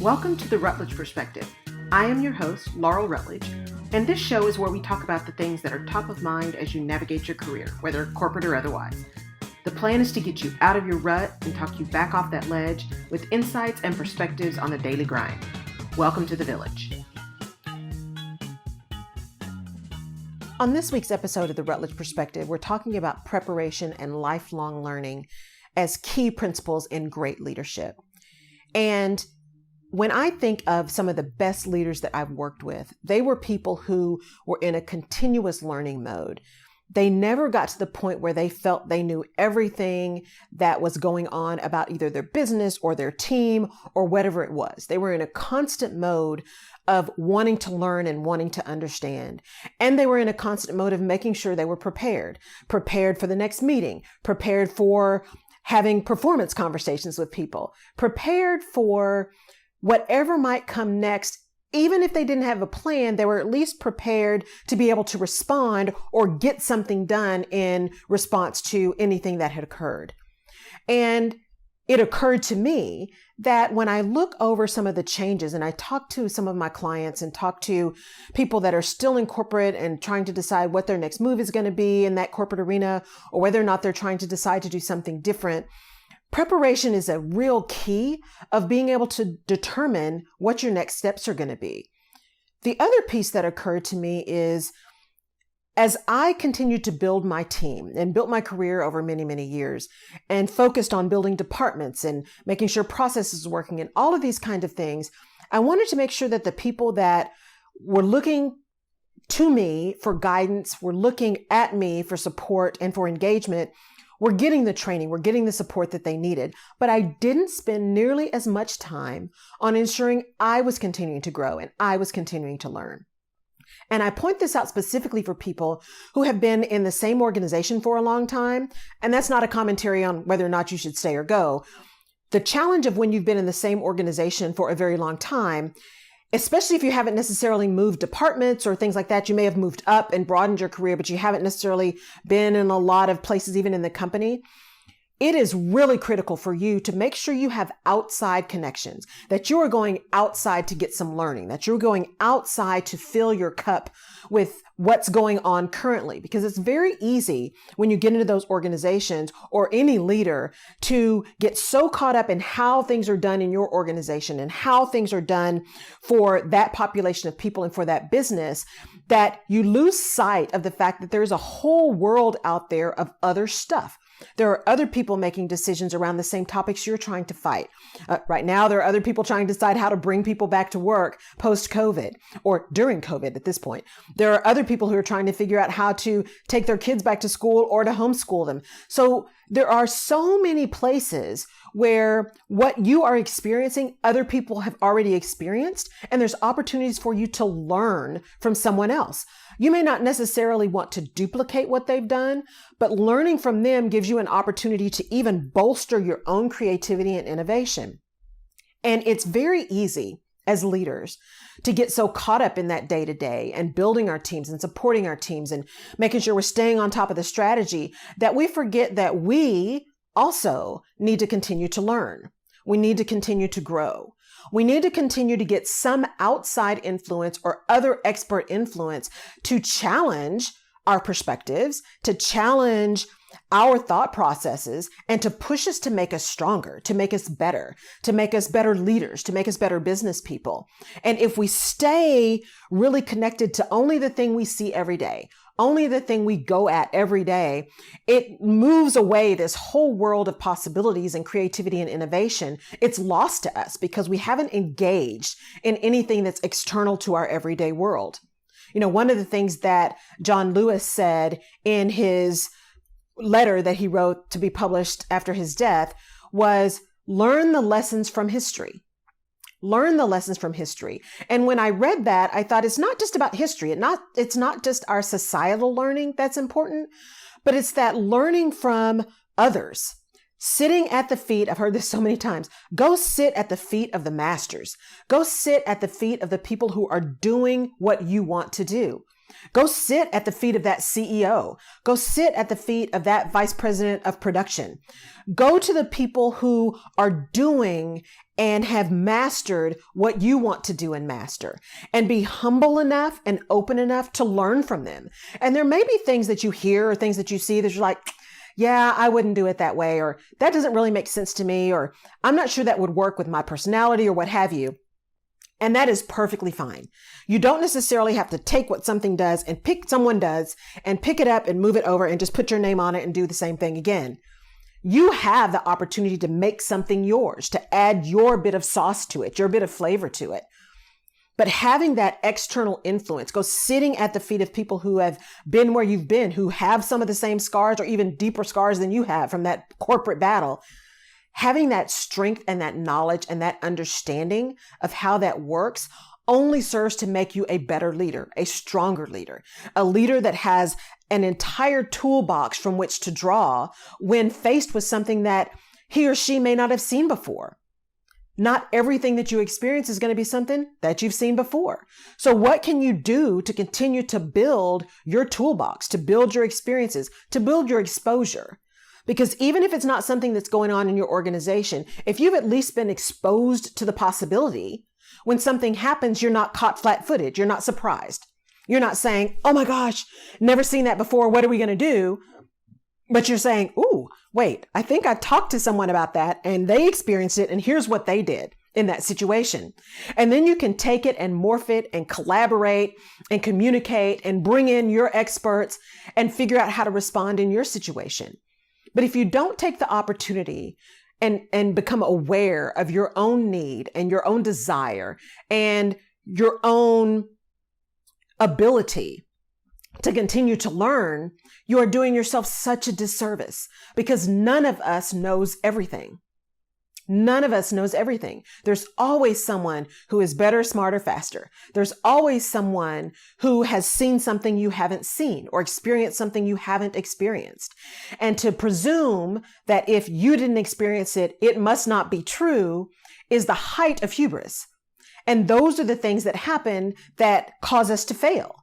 Welcome to the Rutledge Perspective. I am your host, Laurel Rutledge, and this show is where we talk about the things that are top of mind as you navigate your career, whether corporate or otherwise. The plan is to get you out of your rut and talk you back off that ledge with insights and perspectives on the daily grind. Welcome to the village. On this week's episode of the Rutledge Perspective, we're talking about preparation and lifelong learning as key principles in great leadership. And when I think of some of the best leaders that I've worked with, they were people who were in a continuous learning mode. They never got to the point where they felt they knew everything that was going on about either their business or their team or whatever it was. They were in a constant mode of wanting to learn and wanting to understand. And they were in a constant mode of making sure they were prepared for the next meeting, prepared for having performance conversations with people, prepared for whatever might come next. Even if they didn't have a plan, they were at least prepared to be able to respond or get something done in response to anything that had occurred. And it occurred to me that when I look over some of the changes and I talk to some of my clients and talk to people that are still in corporate and trying to decide what their next move is going to be in that corporate arena, or whether or not they're trying to decide to do something different, preparation is a real key of being able to determine what your next steps are going to be. The other piece that occurred to me is, as I continued to build my team and built my career over many, many years and focused on building departments and making sure processes were working and all of these kinds of things, I wanted to make sure that the people that were looking to me for guidance, were looking at me for support and for engagement, we're getting the training, we're getting the support that they needed. But I didn't spend nearly as much time on ensuring I was continuing to grow and I was continuing to learn. And I point this out specifically for people who have been in the same organization for a long time. And that's not a commentary on whether or not you should stay or go. The challenge of when you've been in the same organization for a very long time, especially if you haven't necessarily moved departments or things like that, you may have moved up and broadened your career, but you haven't necessarily been in a lot of places, even in the company. It is really critical for you to make sure you have outside connections, that you are going outside to get some learning, that you're going outside to fill your cup with what's going on currently, because it's very easy when you get into those organizations or any leader to get so caught up in how things are done in your organization and how things are done for that population of people and for that business, that you lose sight of the fact that there's a whole world out there of other stuff. There are other people making decisions around the same topics you're trying to fight. Right now, there are other people trying to decide how to bring people back to work post-COVID or during COVID at this point. There are other people who are trying to figure out how to take their kids back to school or to homeschool them. So there are so many places where what you are experiencing, other people have already experienced, and there's opportunities for you to learn from someone else. You may not necessarily want to duplicate what they've done, but learning from them gives you an opportunity to even bolster your own creativity and innovation. And it's very easy as leaders to get so caught up in that day-to-day and building our teams and supporting our teams and making sure we're staying on top of the strategy that we forget that we also need to continue to learn. We need to continue to grow. We need to continue to get some outside influence or other expert influence to challenge our perspectives, to challenge our thought processes, and to push us to make us stronger, to make us better leaders, to make us better business people. And if we stay really connected to only the thing we see every day, only the thing we go at every day, it moves away this whole world of possibilities and creativity and innovation. It's lost to us because we haven't engaged in anything that's external to our everyday world. You know, one of the things that John Lewis said in his letter that he wrote to be published after his death was, learn the lessons from history. Learn the lessons from history. And when I read that, I thought it's not just about history. It's not just our societal learning that's important, but it's that learning from others. Sitting at the feet, I've heard this so many times, go sit at the feet of the masters. Go sit at the feet of the people who are doing what you want to do. Go sit at the feet of that CEO. Go sit at the feet of that vice president of production. Go to the people who are doing and have mastered what you want to do and master, and be humble enough and open enough to learn from them. And there may be things that you hear or things that you see that you're like, yeah, I wouldn't do it that way, or that doesn't really make sense to me, or I'm not sure that would work with my personality or what have you. And that is perfectly fine. You don't necessarily have to take what something does and someone does and pick it up and move it over and just put your name on it and do the same thing again. You have the opportunity to make something yours, to add your bit of sauce to it, your bit of flavor to it. But having that external influence, go sitting at the feet of people who have been where you've been, who have some of the same scars or even deeper scars than you have from that corporate battle. Having that strength and that knowledge and that understanding of how that works only serves to make you a better leader, a stronger leader, a leader that has an entire toolbox from which to draw when faced with something that he or she may not have seen before. Not everything that you experience is going to be something that you've seen before. So what can you do to continue to build your toolbox, to build your experiences, to build your exposure? Because even if it's not something that's going on in your organization, if you've at least been exposed to the possibility, when something happens, you're not caught flat-footed. You're not surprised. You're not saying, oh my gosh, never seen that before. What are we going to do? But you're saying, ooh, wait, I think I talked to someone about that and they experienced it and here's what they did in that situation. And then you can take it and morph it and collaborate and communicate and bring in your experts and figure out how to respond in your situation. But if you don't take the opportunity and become aware of your own need and your own desire and your own ability to continue to learn, you are doing yourself such a disservice because none of us knows everything. None of us knows everything. There's always someone who is better, smarter, faster. There's always someone who has seen something you haven't seen or experienced something you haven't experienced. And to presume that if you didn't experience it, it must not be true is the height of hubris. And those are the things that happen that cause us to fail.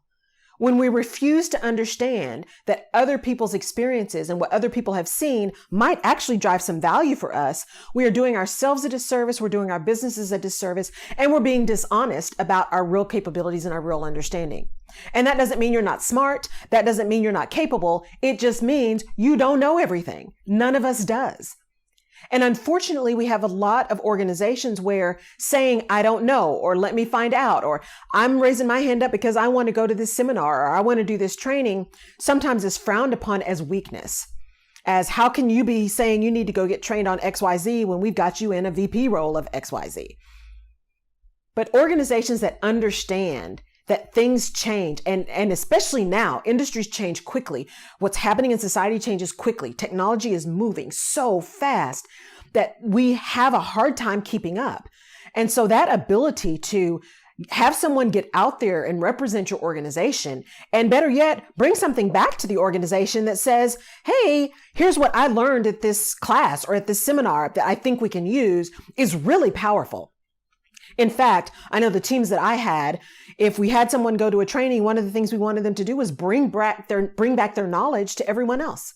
When we refuse to understand that other people's experiences and what other people have seen might actually drive some value for us, we are doing ourselves a disservice, we're doing our businesses a disservice, and we're being dishonest about our real capabilities and our real understanding. And that doesn't mean you're not smart. That doesn't mean you're not capable. It just means you don't know everything. None of us does. And unfortunately, we have a lot of organizations where saying, I don't know, or let me find out, or I'm raising my hand up because I want to go to this seminar, or I want to do this training, sometimes is frowned upon as weakness. As how can you be saying you need to go get trained on XYZ when we've got you in a VP role of XYZ? But organizations that understand that things change, and especially now, industries change quickly. What's happening in society changes quickly. Technology is moving so fast that we have a hard time keeping up. And so that ability to have someone get out there and represent your organization, and better yet, bring something back to the organization that says, hey, here's what I learned at this class or at this seminar that I think we can use, is really powerful. In fact, I know the teams that I had, if we had someone go to a training, one of the things we wanted them to do was bring back their knowledge to everyone else.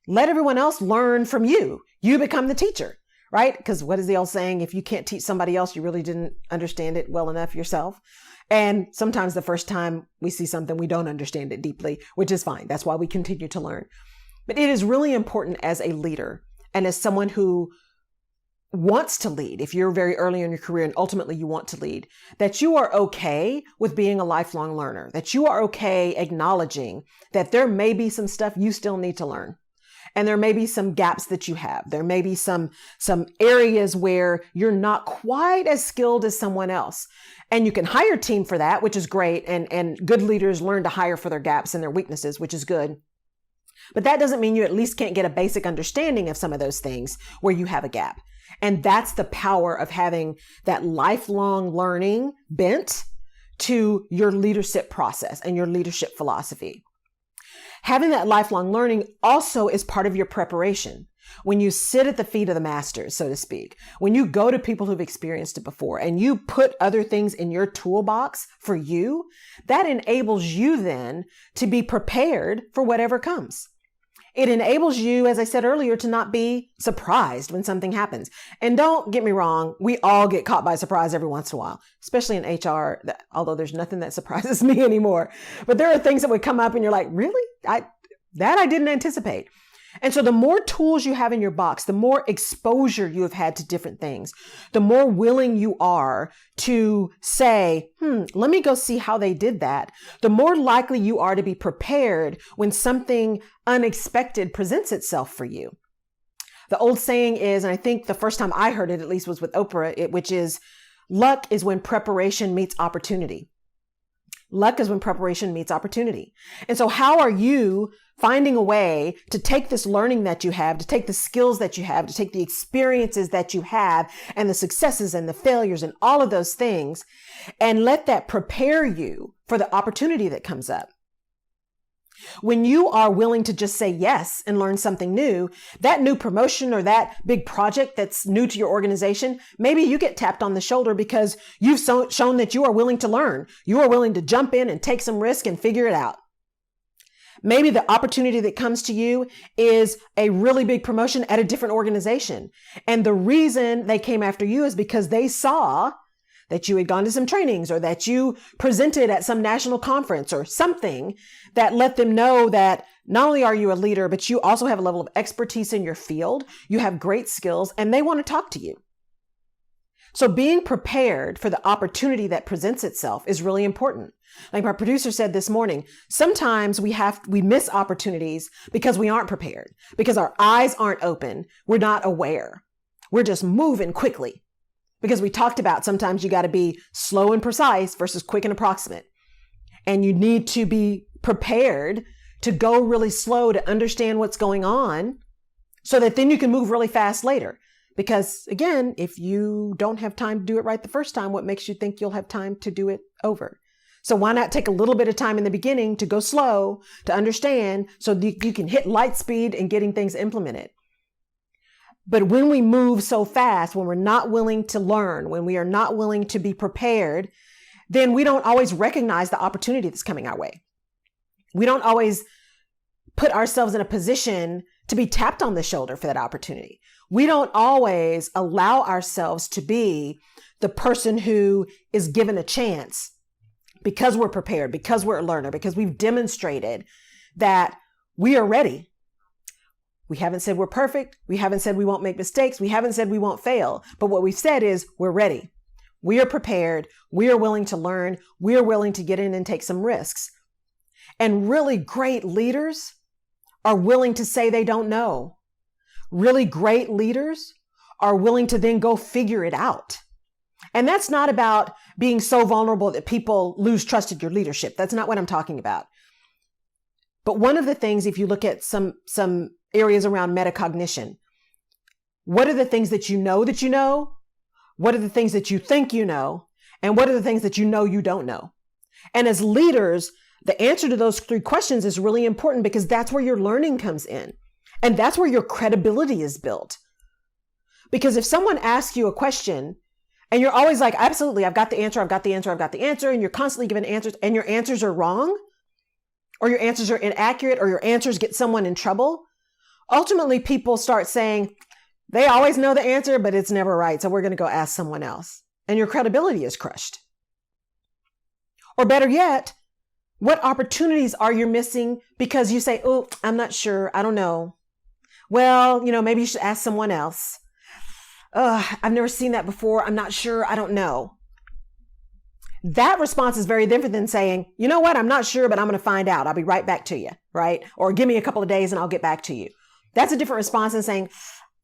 Let everyone else learn from you. You become the teacher, right? Because what is the old saying? If you can't teach somebody else, you really didn't understand it well enough yourself. And sometimes the first time we see something, we don't understand it deeply, which is fine. That's why we continue to learn. But it is really important as a leader and as someone who wants to lead, if you're very early in your career and ultimately you want to lead, that you are okay with being a lifelong learner, that you are okay acknowledging that there may be some stuff you still need to learn. And there may be some gaps that you have. There may be some areas where you're not quite as skilled as someone else. And you can hire a team for that, which is great. And good leaders learn to hire for their gaps and their weaknesses, which is good. But that doesn't mean you at least can't get a basic understanding of some of those things where you have a gap. And that's the power of having that lifelong learning bent to your leadership process and your leadership philosophy. Having that lifelong learning also is part of your preparation. when you sit at the feet of the masters, so to speak, when you go to people who've experienced it before and you put other things in your toolbox for you, that enables you then to be prepared for whatever comes. It enables you, as I said earlier, to not be surprised when something happens. And don't get me wrong, we all get caught by surprise every once in a while, especially in HR, although there's nothing that surprises me anymore. But there are things that would come up and you're like, really? I didn't anticipate. And so the more tools you have in your box, the more exposure you have had to different things, the more willing you are to say, let me go see how they did that. The more likely you are to be prepared when something unexpected presents itself for you. The old saying is, and I think the first time I heard it, at least was with Oprah, which is, luck is when preparation meets opportunity. Luck is when preparation meets opportunity. And so how are you finding a way to take this learning that you have, to take the skills that you have, to take the experiences that you have and the successes and the failures and all of those things, and let that prepare you for the opportunity that comes up? When you are willing to just say yes and learn something new, that new promotion or that big project that's new to your organization, maybe you get tapped on the shoulder because you've shown that you are willing to learn. You are willing to jump in and take some risk and figure it out. Maybe the opportunity that comes to you is a really big promotion at a different organization. And the reason they came after you is because they saw that you had gone to some trainings or that you presented at some national conference or something that let them know that not only are you a leader, but you also have a level of expertise in your field. You have great skills and they want to talk to you. So being prepared for the opportunity that presents itself is really important. Like my producer said this morning, sometimes we miss opportunities because we aren't prepared, because our eyes aren't open. We're not aware. We're just moving quickly. Because we talked about sometimes you got to be slow and precise versus quick and approximate. And you need to be prepared to go really slow to understand what's going on so that then you can move really fast later. Because again, if you don't have time to do it right the first time, what makes you think you'll have time to do it over? So why not take a little bit of time in the beginning to go slow, to understand, so you can hit light speed in getting things implemented. But when we move so fast, when we're not willing to learn, when we are not willing to be prepared, then we don't always recognize the opportunity that's coming our way. We don't always put ourselves in a position to be tapped on the shoulder for that opportunity. We don't always allow ourselves to be the person who is given a chance because we're prepared, because we're a learner, because we've demonstrated that we are ready. We haven't said we're perfect. We haven't said we won't make mistakes. We haven't said we won't fail. But what we've said is we're ready. We are prepared. We are willing to learn. We are willing to get in and take some risks. And really great leaders are willing to say they don't know. Really great leaders are willing to then go figure it out. And that's not about being so vulnerable that people lose trust in your leadership. That's not what I'm talking about. But one of the things, if you look at some areas around metacognition, what are the things that you know that you know? What are the things that you think you know? And what are the things that you know you don't know? And as leaders, the answer to those three questions is really important because that's where your learning comes in. And that's where your credibility is built. Because if someone asks you a question and you're always like, absolutely, I've got the answer, I've got the answer, I've got the answer, and you're constantly giving answers and your answers are wrong, or your answers are inaccurate, or your answers get someone in trouble, ultimately people start saying, they always know the answer, but it's never right. So we're going to go ask someone else. And your credibility is crushed. Or better yet, what opportunities are you missing because you say, oh, I'm not sure. I don't know. Well, maybe you should ask someone else. I've never seen that before. I'm not sure. I don't know. That response is very different than saying, you know what? I'm not sure, but I'm going to find out. I'll be right back to you. Right? Or give me a couple of days and I'll get back to you. That's a different response than saying,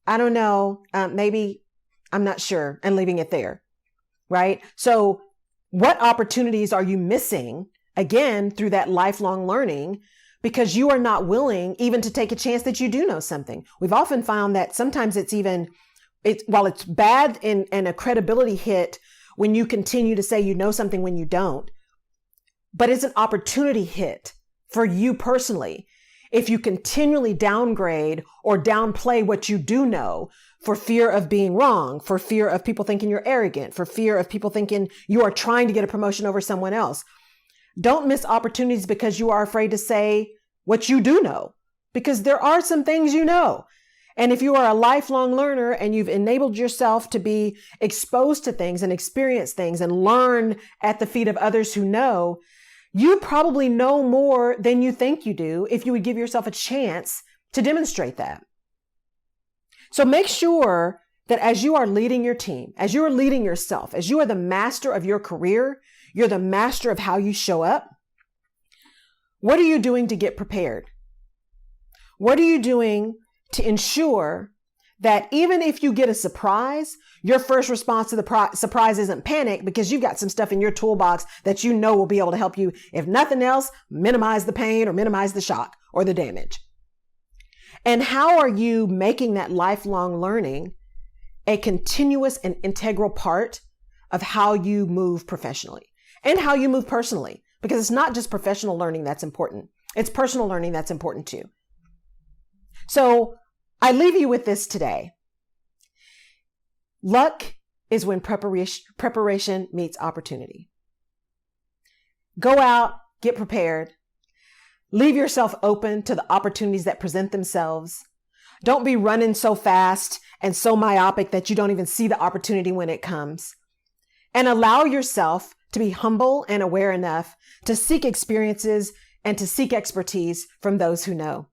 I don't know. Maybe I'm not sure, and leaving it there. Right? So what opportunities are you missing, again, through that lifelong learning, because you are not willing even to take a chance that you do know something? We've often found that sometimes while it's bad and a credibility hit when you continue to say you know something when you don't, but it's an opportunity hit for you personally if you continually downgrade or downplay what you do know for fear of being wrong, for fear of people thinking you're arrogant, for fear of people thinking you are trying to get a promotion over someone else. Don't miss opportunities because you are afraid to say what you do know, because there are some things you know. And if you are a lifelong learner and you've enabled yourself to be exposed to things and experience things and learn at the feet of others who know, you probably know more than you think you do if you would give yourself a chance to demonstrate that. So make sure that as you are leading your team, as you are leading yourself, as you are the master of your career, you're the master of how you show up. What are you doing to get prepared? What are you doing to ensure that even if you get a surprise, your first response to the surprise isn't panic, because you've got some stuff in your toolbox that you know will be able to help you, if nothing else, minimize the pain or minimize the shock or the damage. And how are you making that lifelong learning a continuous and integral part of how you move professionally and how you move personally? Because it's not just professional learning that's important. It's personal learning that's important too. So I leave you with this today. Luck is when preparation meets opportunity. Go out, get prepared. Leave yourself open to the opportunities that present themselves. Don't be running so fast and so myopic that you don't even see the opportunity when it comes. And allow yourself to be humble and aware enough to seek experiences and to seek expertise from those who know.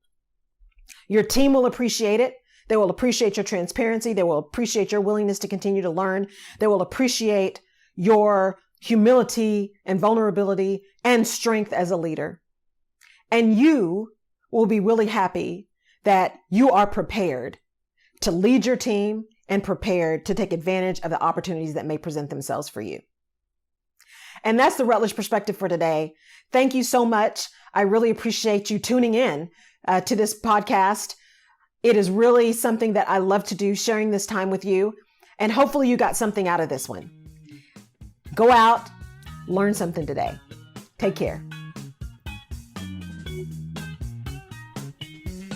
Your team will appreciate it. They will appreciate your transparency. They will appreciate your willingness to continue to learn. They will appreciate your humility and vulnerability and strength as a leader. And you will be really happy that you are prepared to lead your team and prepared to take advantage of the opportunities that may present themselves for you. And that's the Rutledge Perspective for today. Thank you so much. I really appreciate you tuning in to this podcast. It is really something that I love to do, sharing this time with you. And hopefully you got something out of this one. Go out, learn something today. Take care.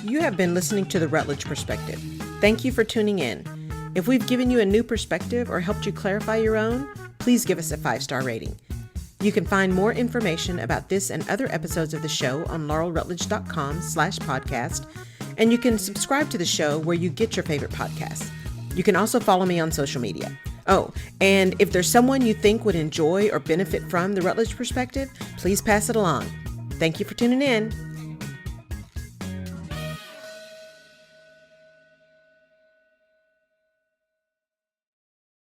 You have been listening to the Rutledge Perspective. Thank you for tuning in. If we've given you a new perspective or helped you clarify your own, please give us a 5-star rating. You can find more information about this and other episodes of the show on laurelrutledge.com/podcast, and you can subscribe to the show where you get your favorite podcasts. You can also follow me on social media. Oh, and if there's someone you think would enjoy or benefit from the Rutledge Perspective, please pass it along. Thank you for tuning in.